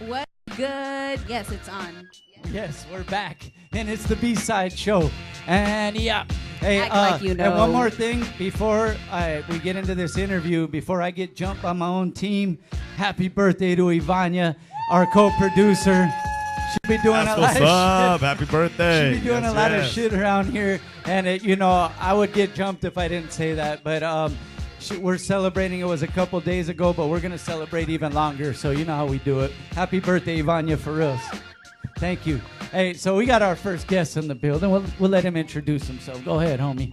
What good? Yes, it's on. Yes, we're back, and it's the B-side show. And yeah, hey, Act like you know. And one more thing before we get into this interview, before I get jumped on my own team, happy birthday to Ivania, our co-producer. She'll be doing That's a lot what's of up. shit. Happy birthday. She'll be doing a lot of shit around here, and I would get jumped if I didn't say that, but we're celebrating. It was a couple days ago, but we're gonna celebrate even longer. So you know how we do it. Happy birthday, Ivania, for reals. Thank you. Hey, so we got our first guest in the building. We'll let him introduce himself. Go ahead, homie.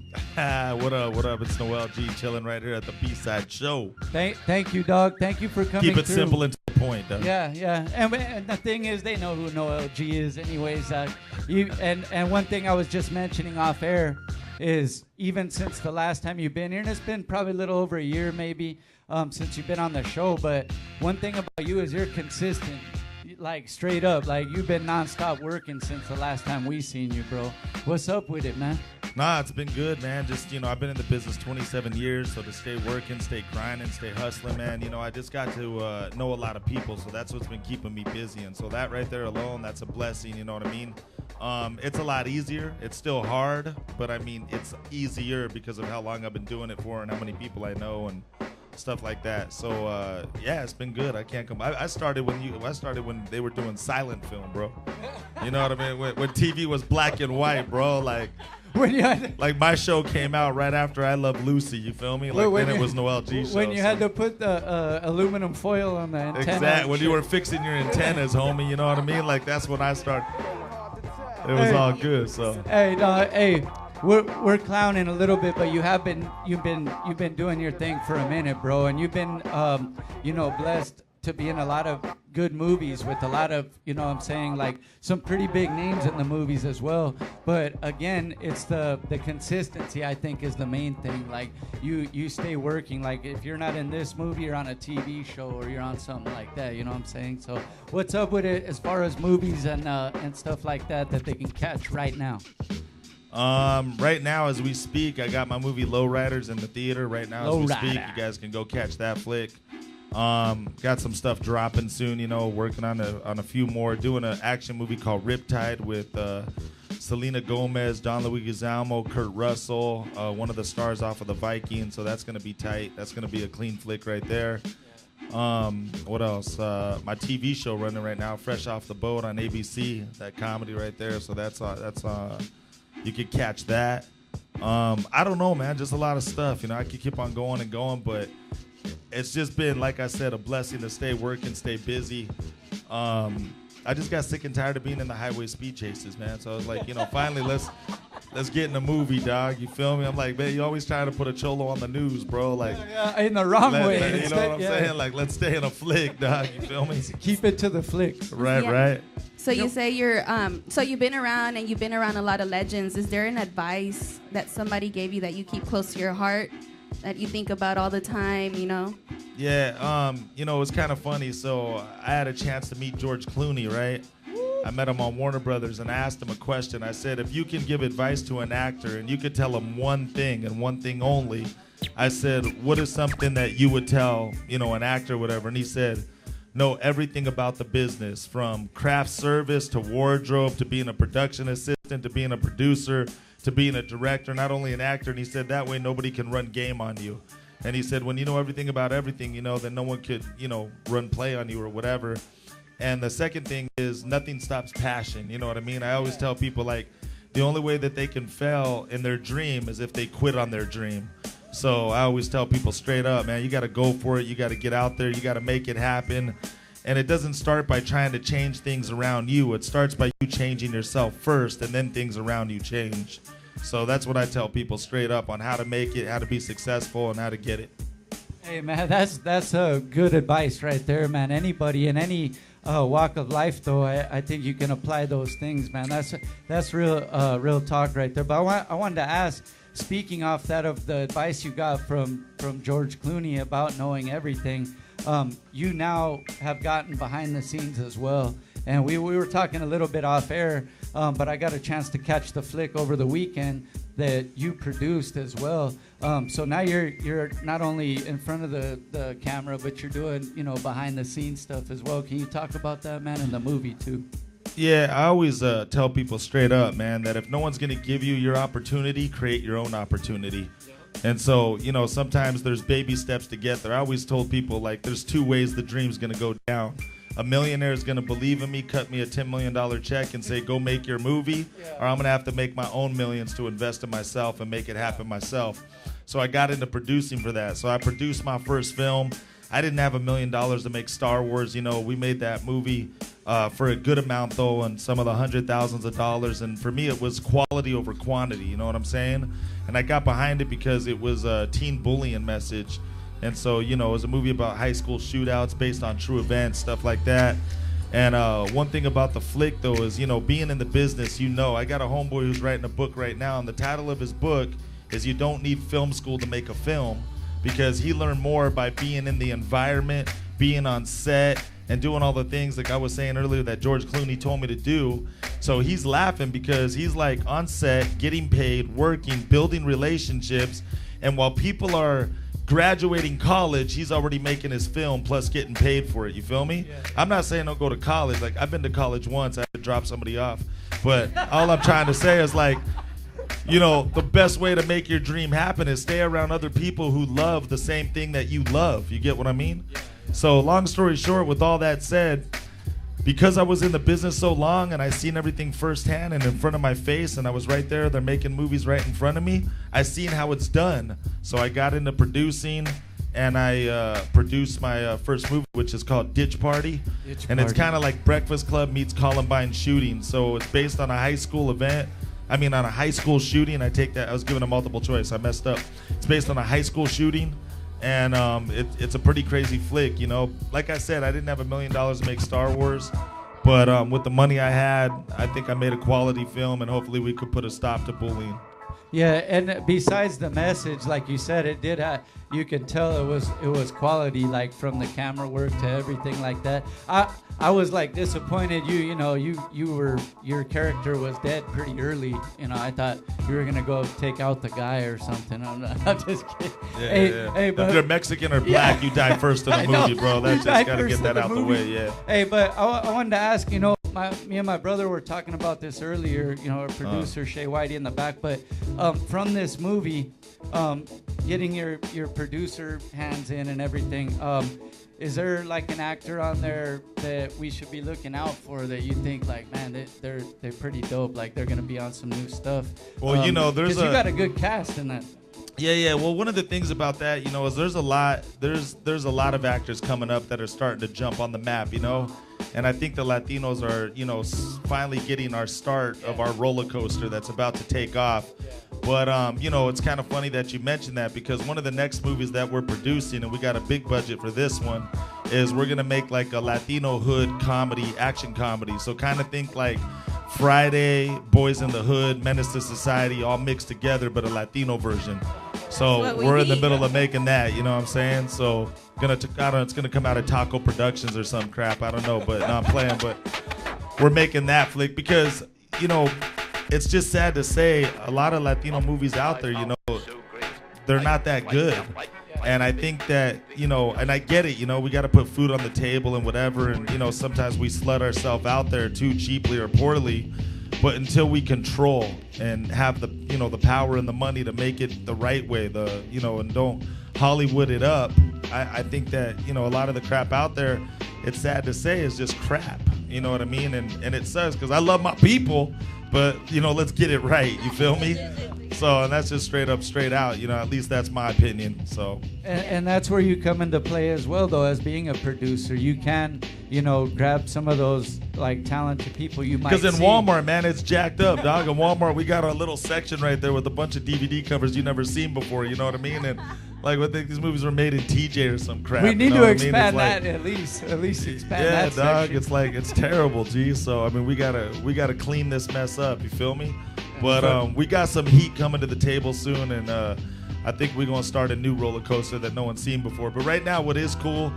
What up? What up? It's Noel G chilling right here at the B-side show. Thank you, dog. Thank you for coming. Keep it through. simple and to the point, dog. Yeah. And the thing is, they know who Noel G is, anyways. And one thing I was just mentioning off air is even since the last time you've been here, and it's been probably a little over a year, maybe, since you've been on the show. But one thing about you is you're consistent. Like straight up, like you've been nonstop working since the last time we seen you, bro. What's up with it, man? Nah, it's been good, man. Just, I've been in the business 27 years, so to stay working, stay grinding, stay hustling, man. I just got to know a lot of people, so that's what's been keeping me busy. And so that right there alone, that's a blessing, you know what I mean? It's a lot easier. It's still hard, but I mean, it's easier because of how long I've been doing it for and how many people I know and stuff like that. So yeah, it's been good. I can't come. I started when they were doing silent film, bro. You know what I mean? When TV was black and white, bro. Like like my show came out right after I Love Lucy. You feel me? Like then it was Noel G show. When you had to put the aluminum foil on the antenna. Exactly. When you were fixing your antennas, homie. You know what I mean? Like that's when I started. It was all good. So. Hey. We're clowning a little bit, but you've been doing your thing for a minute, bro, and you've been blessed to be in a lot of good movies with a lot of I'm saying, like some pretty big names in the movies as well. But again, it's the consistency, I think, is the main thing. Like you stay working. Like if you're not in this movie, you're on a TV show or you're on something like that. You know what I'm saying? So what's up with it as far as movies and stuff like that they can catch right now? Right now, as we speak, I got my movie Lowriders in the theater right now as we speak. You guys can go catch that flick. Got some stuff dropping soon, working on a few more. Doing an action movie called Riptide with Selena Gomez, Don Leguizamo, Kurt Russell, one of the stars off of the Vikings. So that's going to be tight. That's going to be a clean flick right there. What else? My TV show running right now, Fresh Off the Boat on ABC. That comedy right there. So that's you could catch that. I don't know, man. Just a lot of stuff. I could keep on going and going, but it's just been, like I said, a blessing to stay working, stay busy. I just got sick and tired of being in the highway speed chases, man. So I was like, finally let's get in a movie, dog. You feel me? I'm like, man, you always trying to put a cholo on the news, bro. Like in the wrong way. You know what I'm saying? Like, let's stay in a flick, dog. You feel me? Keep it to the flicks. Right. So you say so you've been around a lot of legends. Is there an advice that somebody gave you that you keep close to your heart, that you think about all the time, Yeah, it was kind of funny. So I had a chance to meet George Clooney, right? I met him on Warner Brothers and I asked him a question. I said, if you can give advice to an actor and you could tell him one thing and one thing only, I said, what is something that you would tell, an actor or whatever? And he said, know everything about the business, from craft service to wardrobe to being a production assistant to being a producer to being a director, not only an actor. And he said that way nobody can run game on you. And he said when you know everything about everything, then no one could, run play on you or whatever. And the second thing is nothing stops passion. You know what I mean? I always tell people, like, the only way that they can fail in their dream is if they quit on their dream. So I always tell people straight up, man, you got to go for it. You got to get out there. You got to make it happen. And it doesn't start by trying to change things around you. It starts by you changing yourself first, and then things around you change. So that's what I tell people straight up on how to make it, how to be successful, and how to get it. Hey, man, that's a good advice right there, man. Anybody in any walk of life, though, I think you can apply those things, man. That's real talk right there. But I wanted to ask, speaking off that of the advice you got from George Clooney about knowing everything, you now have gotten behind the scenes as well. And we were talking a little bit off air but I got a chance to catch the flick over the weekend that you produced as well. So now you're not only in front of the camera, but you're doing, you know, behind the scenes stuff as well. Can you talk about that, man, in the movie too? Yeah, I always tell people straight up, man, that if no one's going to give you your opportunity, create your own opportunity. And so, you know, sometimes there's baby steps to get there. I always told people, like, there's two ways the dream's going to go down. A millionaire is going to believe in me, cut me a $10 million check and say, go make your movie, or I'm going to have to make my own millions to invest in myself and make it happen myself. So I got into producing for that. So I produced my first film. I didn't have $1 million to make Star Wars. You know, we made that movie for a good amount, though, and some of the hundred thousands of dollars. And for me, it was quality over quantity. You know what I'm saying? And I got behind it because it was a teen bullying message. And so, you know, it was a movie about high school shootouts based on true events, stuff like that. And one thing about the flick, though, is, you know, being in the business, you know, I got a homeboy who's writing a book right now, and the title of his book is You Don't Need Film School to Make a Film, because he learned more by being in the environment, being on set, and doing all the things, like I was saying earlier, that George Clooney told me to do. So he's laughing because he's like on set, getting paid, working, building relationships, and while people are graduating college, he's already making his film plus getting paid for it. You feel me? Yeah. I'm not saying don't go to college. Like, I've been to college once. I had to drop somebody off. But all I'm trying to say is, like, you know, the best way to make your dream happen is stay around other people who love the same thing that you love. You get what I mean? Yeah. So long story short, with all that said, because I was in the business so long and I seen everything firsthand and in front of my face, and I was right there, they're making movies right in front of me, I seen how it's done. So I got into producing, and I produced my first movie, which is called Ditch Party. It's kind of like Breakfast Club meets Columbine shooting. So it's based on a high school event. I mean, on a high school shooting. I was given a multiple choice. I messed up. It's based on a high school shooting. And it's a pretty crazy flick, you know. Like I said, I didn't have $1 million to make Star Wars, but with the money I had, I think I made a quality film, and hopefully we could put a stop to bullying. Yeah, and besides the message, like you said, it did have, you could tell it was quality, like from the camera work to everything like that. I was like disappointed. You know, your character was dead pretty early. You know, I thought you were gonna go take out the guy or something. I'm just kidding. Yeah, hey, but if you're Mexican or black, you die first in the movie, bro. That's just gotta get that out the way. Yeah. Hey, but I wanted to ask, you know, me and my brother were talking about this earlier. You know, our producer Shaye Whitey in the back, but from this movie, getting your producer hands in and everything. Is there like an actor on there that we should be looking out for that you think, like, man, they're pretty dope, like they're gonna be on some new stuff? Well, you know, you got a good cast in that. Yeah. Well, one of the things about that, you know, is there's a lot of actors coming up that are starting to jump on the map, you know. And I think the Latinos are, you know, finally getting our start of our roller coaster that's about to take off. But, you know, it's kind of funny that you mentioned that, because one of the next movies that we're producing, and we got a big budget for this one, is we're going to make like a Latino hood comedy, action comedy. So kind of think like Friday, Boys in the Hood, Menace to Society, all mixed together, but a Latino version. So we're in the middle of making that, you know what I'm saying? So it's gonna come out of Taco Productions or some crap, I don't know, but no, I'm playing. But we're making that flick because, you know, it's just sad to say a lot of Latino movies out there, you know, they're not that good. And I think that, you know, and I get it, you know, we got to put food on the table and whatever, and, you know, sometimes we slut ourselves out there too cheaply or poorly. But until we control and have the, you know, the power and the money to make it the right way, you know, and don't Hollywood it up, I think that, you know, a lot of the crap out there, it's sad to say, is just crap. You know what I mean? And it sucks because I love my people, but, you know, let's get it right. You feel me? So, and that's just straight up, straight out. You know, at least that's my opinion. So, and that's where you come into play as well, though, as being a producer. You can, you know, grab some of those like talented people you might see. Because in Walmart, man, it's jacked up, dog. In Walmart, we got our little section right there with a bunch of DVD covers you never seen before. You know what I mean? And like, I think these movies were made in TJ or some crap. We need to expand that at least expand that. Yeah, dog. Section. It's like it's terrible, G. So I mean, we gotta clean this mess up. You feel me? But we got some heat coming to the table soon, and I think we're gonna start a new roller coaster that no one's seen before. But right now, what is cool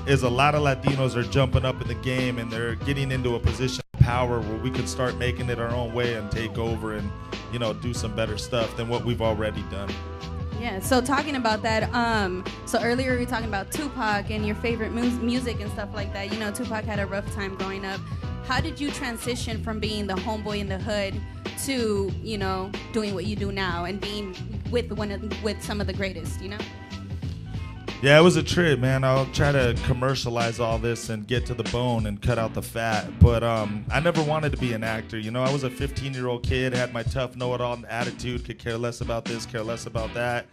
is a lot of Latinos are jumping up in the game, and they're getting into a position of power where we could start making it our own way and take over and, you know, do some better stuff than what we've already done. Yeah, so talking about that, so earlier we were talking about Tupac and your favorite music and stuff like that. You know, Tupac had a rough time growing up. How did you transition from being the homeboy in the hood to, you know, doing what you do now and being with some of the greatest, you know? Yeah, it was a trip, man. I'll try to commercialize all this and get to the bone and cut out the fat. But I never wanted to be an actor. You know, I was a 15-year-old kid, had my tough know-it-all attitude, could care less about this, care less about that.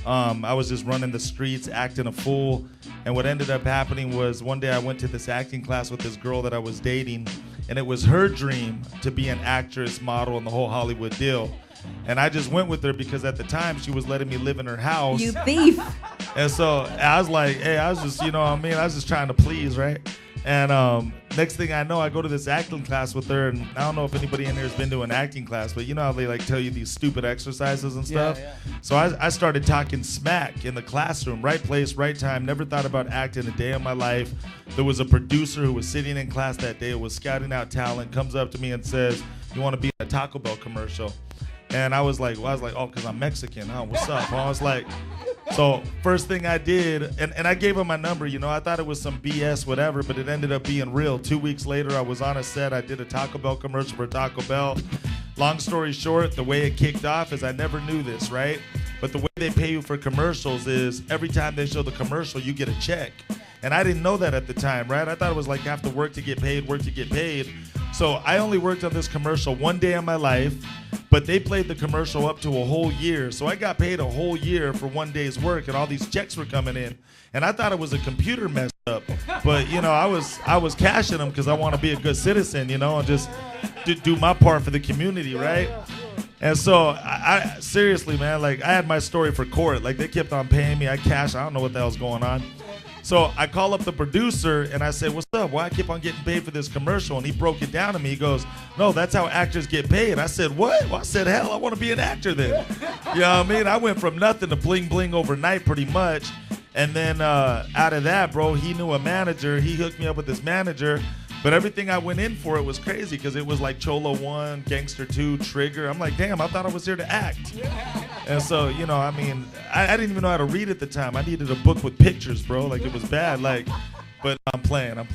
I was just running the streets, acting a fool. And what ended up happening was one day I went to this acting class with this girl that I was dating, and it was her dream to be an actress, model, and the whole Hollywood deal. And I just went with her because at the time she was letting me live in her house. You thief. And so I was like, hey, I was just, you know what I mean? I was just trying to please, right? And next thing I know, I go to this acting class with her, and I don't know if anybody in here has been to an acting class, but you know how they like tell you these stupid exercises and stuff? Yeah. So I started talking smack in the classroom, right place, right time, never thought about acting a day in my life. There was a producer who was sitting in class that day, was scouting out talent, comes up to me and says, you want to be in a Taco Bell commercial? And I was like, oh, because I'm Mexican, huh? What's up? I was like, so first thing I did, and I gave him my number, you know, I thought it was some BS, whatever, but it ended up being real. 2 weeks later, I was on a set, I did a Taco Bell commercial for Taco Bell. Long story short, the way it kicked off is I never knew this, right? But the way they pay you for commercials is every time they show the commercial, you get a check. And I didn't know that at the time, right? I thought it was like you have to work to get paid, work to get paid. So I only worked on this commercial one day in my life, but they played the commercial up to a whole year. So I got paid a whole year for one day's work, and all these checks were coming in. And I thought it was a computer messed up. But, you know, I was cashing them because I want to be a good citizen, you know, and just do my part for the community, right? And so I seriously, man, like I had my story for court. Like they kept on paying me. I cashed. I don't know what the hell's going on. So I call up the producer and I said, what's up? Why I keep on getting paid for this commercial? And he broke it down to me. He goes, no, that's how actors get paid. I said, what? Well, I said, hell, I want to be an actor then. You know what I mean? I went from nothing to bling bling overnight pretty much. And then out of that, bro, he knew a manager. He hooked me up with this manager. But everything I went in for, it was crazy because it was like Cholo 1, Gangster 2, Trigger. I'm like, damn, I thought I was here to act. And so, you know, I mean, I didn't even know how to read at the time. I needed a book with pictures, bro. Like, it was bad. Like, but I'm playing. I'm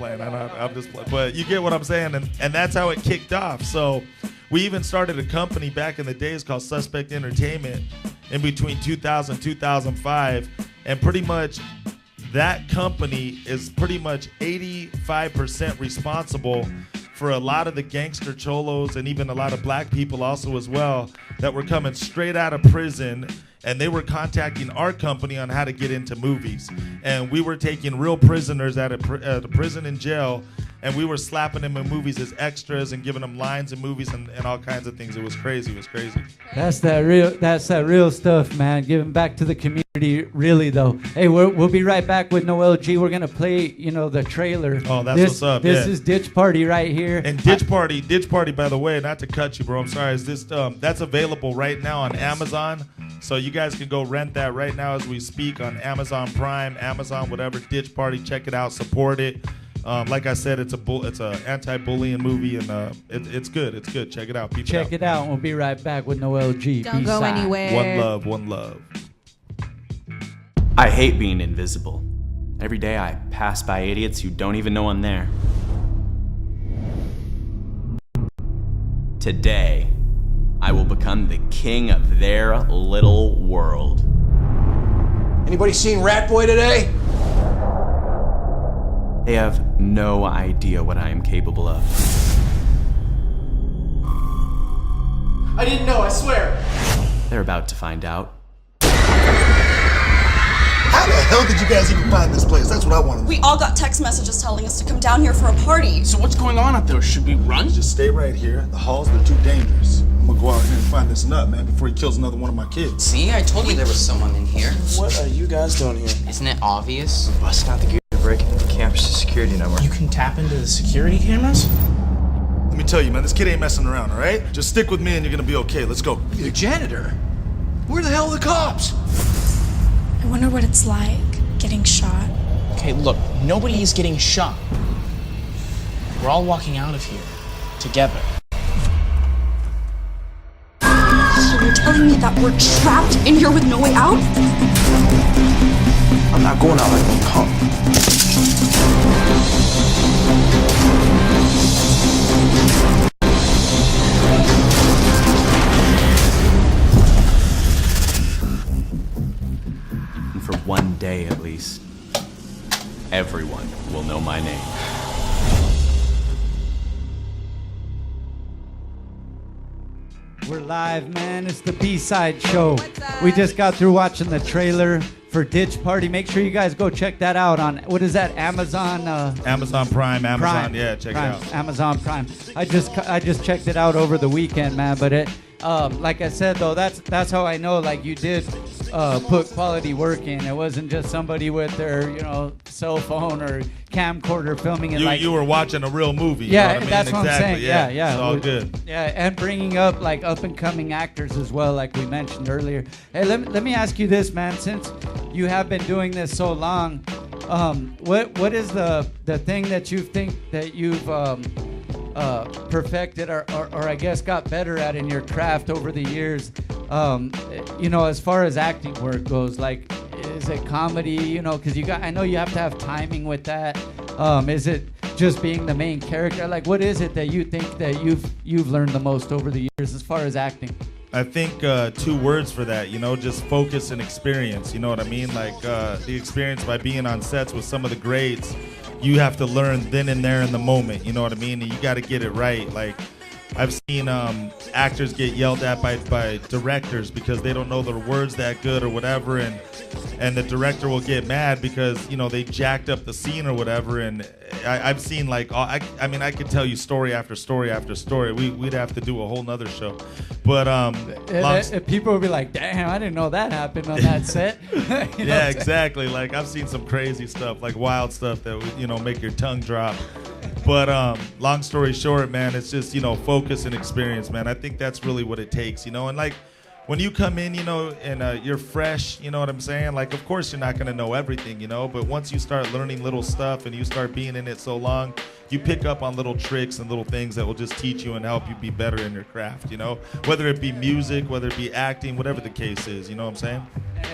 just playing. But you get what I'm saying? And that's how it kicked off. So we even started a company back in the days called Suspect Entertainment in between 2000 and 2005. And pretty much that company is pretty much 85% responsible for a lot of the gangster cholos and even a lot of black people also as well that were coming straight out of prison, and they were contacting our company on how to get into movies. And we were taking real prisoners out of prison and jail, and we were slapping them in movies as extras and giving them lines in movies and all kinds of things. It was crazy. It was crazy. That's that real stuff, man. Giving back to the community, really though. Hey, we'll be right back with Noel G. We're gonna play, you know, the trailer. Oh, that's what's up. This is Ditch Party right here. And Ditch Party, by the way, not to cut you, bro. I'm sorry. Is this that's available right now on Amazon? So you guys can go rent that right now as we speak on Amazon Prime, Amazon, whatever. Ditch Party, check it out, support it. Like I said, it's a anti-bullying movie, and it's good. It's good. Check it out. Check it out. We'll be right back with Noel G. Don't go anywhere. One love, one love. I hate being invisible. Every day I pass by idiots who don't even know I'm there. Today, I will become the king of their little world. Anybody seen Rat Boy today? They have no idea what I am capable of. I didn't know, I swear. They're about to find out. How the hell did you guys even find this place? That's what I want to know. We all got text messages telling us to come down here for a party. So what's going on out there? Should we run? Just stay right here. The halls, they're too dangerous. I'm gonna go out here and find this nut, man, before he kills another one of my kids. See, I told you there was someone in here. What are you guys doing here? Isn't it obvious? Busting out the gear to break into the campus security network. You can tap into the security cameras? Let me tell you, man, this kid ain't messing around, all right? Just stick with me and you're gonna be okay. Let's go. You're a janitor. Where the hell are the cops? I wonder what it's like getting shot. Okay, look, nobody is getting shot. We're all walking out of here. together. So you're telling me that we're trapped in here with no way out? I'm not going out like a punk. And for one day at least, everyone will know my name. We're live, man. It's the B-Side Show. We just got through watching the trailer for Ditch Party. Make sure you guys go check that out on, what is that, Amazon? Amazon Prime, yeah, check Prime, it out. Amazon Prime. I just checked it out over the weekend, man. But it, like I said though, that's how I know like you did put quality work in. It wasn't just somebody with their cell phone or camcorder filming it. You were watching a real movie. Yeah, you know what I mean? that's what I'm saying. Yeah. It's all good. Yeah, and bringing up like up and coming actors as well, like we mentioned earlier. Hey, let me ask you this, man. Since you have been doing this so long, what is the thing that you think that you've perfected or I guess got better at in your craft over the years? As far as acting work goes, like, is it comedy? Because I know you have to have timing with that. Is it just being the main character? Like, what is it that you think that you've learned the most over the years as far as acting? I think 2 words for that, just focus and experience. You know what I mean? Like the experience by being on sets with some of the greats, you have to learn then and there in the moment. You know what I mean? And you got to get it right. Like, I've seen actors get yelled at by directors because they don't know the words that good or whatever, and the director will get mad because they jacked up the scene or whatever. And I've seen like I could tell you story after story after story. We'd have to do a whole nother show, but people would be like, "Damn, I didn't know that happened on that set." Yeah, exactly. Like, I've seen some crazy stuff, like wild stuff that would make your tongue drop. But long story short, man, it's just focus and experience, man. I think that's really what it takes, and like when you come in, and you're fresh, you know what I'm saying? Like, of course you're not gonna know everything, but once you start learning little stuff and you start being in it so long, you pick up on little tricks and little things that will just teach you and help you be better in your craft, whether it be music, whether it be acting, whatever the case is, you know what I'm saying?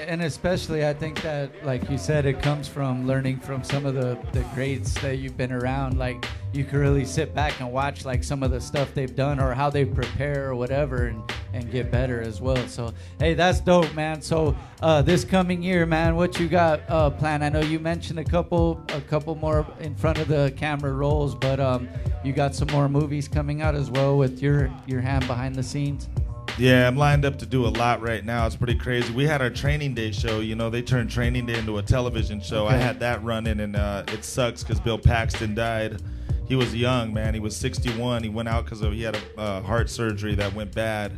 And especially, I think that, like you said, it comes from learning from some of the greats that you've been around. Like, you can really sit back and watch like some of the stuff they've done or how they prepare or whatever, and get better as well. So, hey, that's dope, man. So this coming year, man, what you got planned? I know you mentioned a couple more in front of the camera roles, but you got some more movies coming out as well with your hand behind the scenes. Yeah, I'm lined up to do a lot right now. It's pretty crazy. We had our Training Day show. They turned Training Day into a television show. Okay. I had that running, and it sucks because Bill Paxton died. He was young, man. He was 61. He went out because he had a heart surgery that went bad.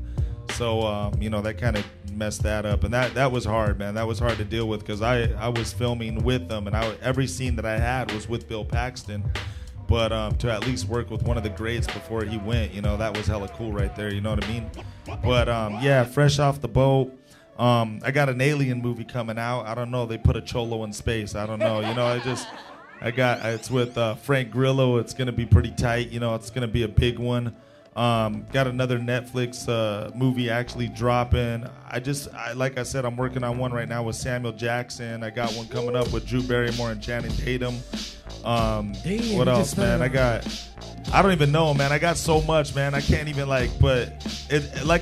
So, that kind of messed that up. And that was hard, man. That was hard to deal with because I was filming with them, and every scene that I had was with Bill Paxton. But to at least work with one of the greats before he went, that was hella cool right there. You know what I mean? But yeah, fresh off the boat. I got an Alien movie coming out. I don't know. They put a cholo in space. I don't know. It's with Frank Grillo. It's gonna be pretty tight. It's gonna be a big one. Got another Netflix movie actually dropping. Like I said, I'm working on one right now with Samuel Jackson. I got one coming up with Drew Barrymore and Channing Tatum. What else, man? I don't even know, man. I got so much, man. I can't even like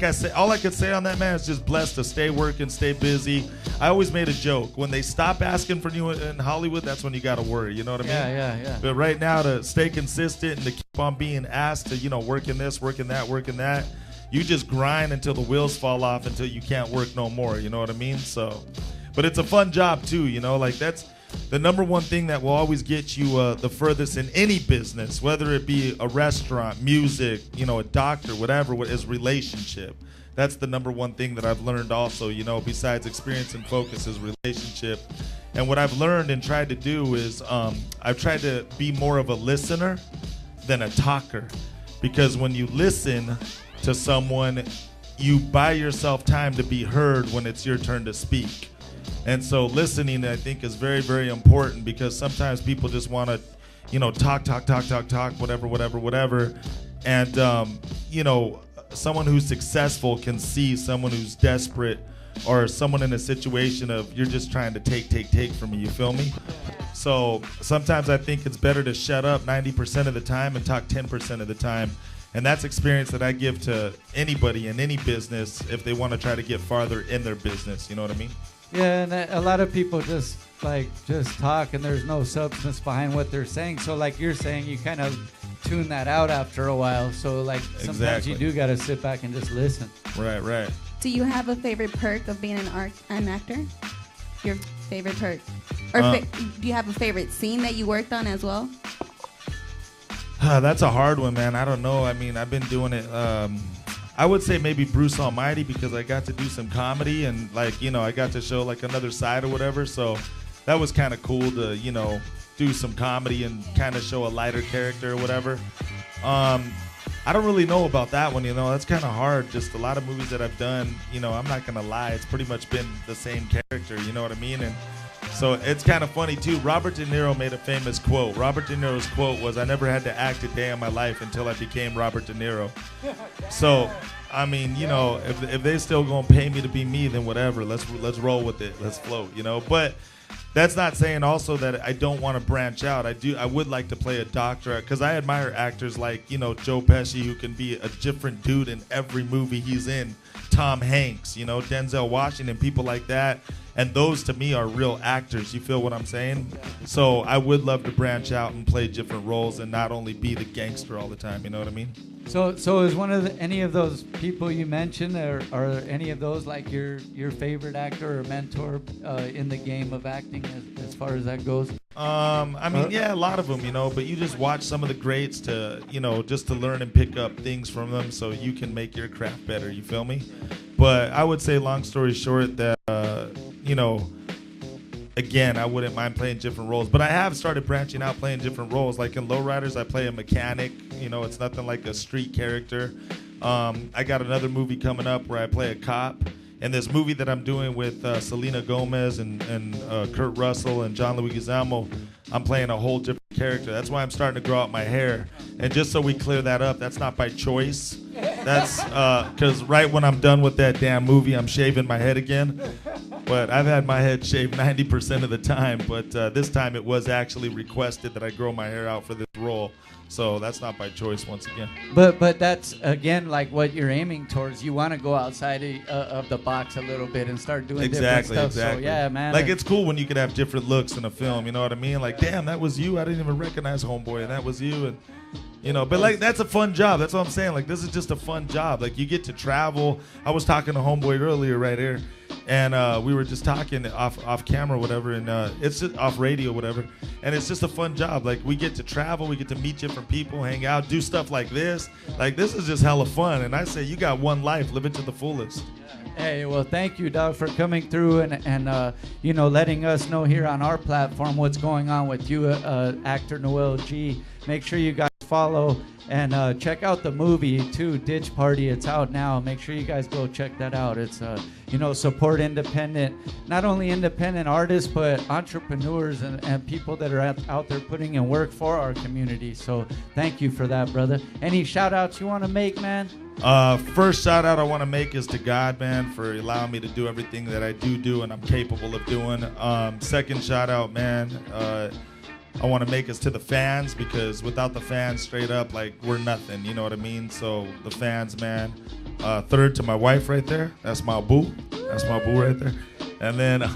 I said, all I could say on that, man, is just blessed to stay working, stay busy. I always made a joke. When they stop asking for you in Hollywood, that's when you got to worry. You know what I mean? Yeah. But right now, to stay consistent and to keep on being asked to, working this, working that, you just grind until the wheels fall off until you can't work no more. You know what I mean? So, but it's a fun job too. Like that's the number one thing that will always get you the furthest in any business, whether it be a restaurant, music, a doctor, whatever, is relationship. That's the number one thing that I've learned also, besides experience and focus, is relationship. And what I've learned and tried to do is I've tried to be more of a listener than a talker. Because when you listen to someone, you buy yourself time to be heard when it's your turn to speak. And so listening, I think, is very, very important because sometimes people just want to, talk, whatever. And you know, someone who's successful can see someone who's desperate, or someone in a situation of you're just trying to take from me, you feel me? So sometimes I think it's better to shut up 90% of the time and talk 10% of the time. And that's experience that I give to anybody in any business if they want to try to get farther in their business, you know what I mean? Yeah, and a lot of people just talk and there's no substance behind what they're saying. So like you're saying, you kind of tune that out after a while. So like sometimes you do got to sit back and just listen. Right. Do you have a favorite perk of being an actor? Your favorite perk? Or do you have a favorite scene that you worked on as well? That's a hard one, man. I don't know. I mean, I've been doing it. I would say maybe Bruce Almighty, because I got to do some comedy and like, you know, I got to show like another side or whatever. So that was kind of cool to, you know, do some comedy and kind of show a lighter character or whatever. I don't really know about that one, you know. That's kind of hard. Just a lot of movies that I've done, you know, I'm not going to lie. It's pretty much been the same character, you know what I mean? And so it's kind of funny, too. Robert De Niro made a famous quote. Robert De Niro's quote was, "I never had to act a day in my life until I became Robert De Niro." So, I mean, you know, if they still going to pay me to be me, then whatever. Let's roll with it. Let's float, you know. But that's not saying also that I don't want to branch out. I would like to play a doctor, because I admire actors like, you know, Joe Pesci, who can be a different dude in every movie he's in. Tom Hanks, you know, Denzel Washington, people like that. And those to me are real actors. You feel what I'm saying? So I would love to branch out and play different roles and not only be the gangster all the time. You know what I mean? So is one of any of those people you mentioned, or are any of those like your favorite actor or mentor in the game of acting as far as that goes? I mean, yeah, a lot of them, you know, but you just watch some of the greats to, you know, just to learn and pick up things from them so you can make your craft better. You feel me? But I would say, long story short, that, you know, again, I wouldn't mind playing different roles, but I have started branching out, playing different roles. Like in Lowriders, I play a mechanic. You know, it's nothing like a street character. I got another movie coming up where I play a cop. And this movie that I'm doing with Selena Gomez and Kurt Russell and John Leguizamo, I'm playing a whole different character. That's why I'm starting to grow out my hair. And just so we clear that up, that's not by choice. That's because right when I'm done with that damn movie, I'm shaving my head again. But I've had my head shaved 90% of the time. But this time it was actually requested that I grow my hair out for this role. So that's not by choice once again. But that's, again, like what you're aiming towards. You want to go outside of the box a little bit and start doing different stuff. Exactly. So, yeah, man. Like, it's cool when you can have different looks in a film, you know what I mean? Like, damn, that was you. I didn't even recognize Homeboy, and that was you. And, you know, but, like, that's a fun job. That's what I'm saying. Like, this is just a fun job. Like, you get to travel. I was talking to Homeboy earlier right here. And we were just talking off camera or whatever, and it's just off radio or whatever, and it's just a fun job. Like, we get to travel, we get to meet different people, hang out, do stuff like this. Like, this is just hella fun, and I say you got one life, live it to the fullest. Hey, well, thank you, dog, for coming through and you know, letting us know here on our platform what's going on with you, actor Noel G. Make sure you guys follow and check out the movie too, Ditch Party. It's out now. Make sure you guys go check that out. It's you know, support independent, not only independent artists, but entrepreneurs and people that are out there putting in work for our community. So thank you for that, brother. Any shout outs you want to make, man? First shout out I want to make is to God, man, for allowing me to do everything that I do and I'm capable of doing. Second shout out, man, I want to make us to the fans, because without the fans, straight up, like, we're nothing, you know what I mean? So the fans, man. Third to my wife right there. That's my boo. That's my boo right there. And then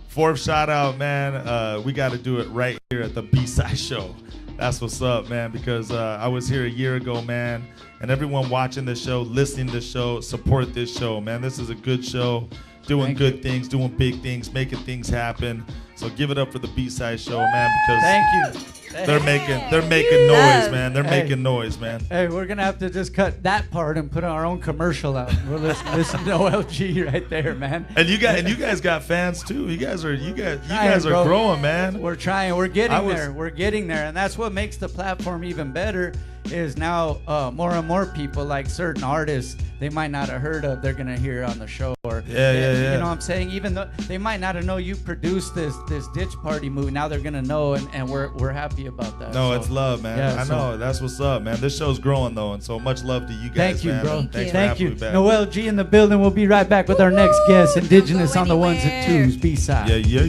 fourth shout out, man, we got to do it right here at the B-Side Show. That's what's up, man, because I was here a year ago, man, and everyone watching this show, listening to this show, support this show, man. This is a good show, doing good things, doing big things, making things happen. So give it up for the B-Side Show, man, because thank you. They're making noise, man. They're making noise, man. Hey, we're gonna have to just cut that part and put our own commercial out. We'll listen to Noel G right there, man. And you guys got fans too. You guys are growing, man. We're trying. We're getting there. We're getting there, and that's what makes the platform even better. is now more and more people, like certain artists they might not have heard of, they're gonna hear on the show. Or Yeah. You know what I'm saying? Even though they might not have known you produced this Ditch Party movie, now they're gonna know, and we're happy about that. No, So, it's love, man. yeah, I so- know. That's what's up, man. This show's growing, though, and so much love to you guys, Thank you, man. bro. Thanks for Thank having you. me back. Noel G in the building. We'll be right back with our next guest, Indigenous on the ones and twos, B-side. Yeah.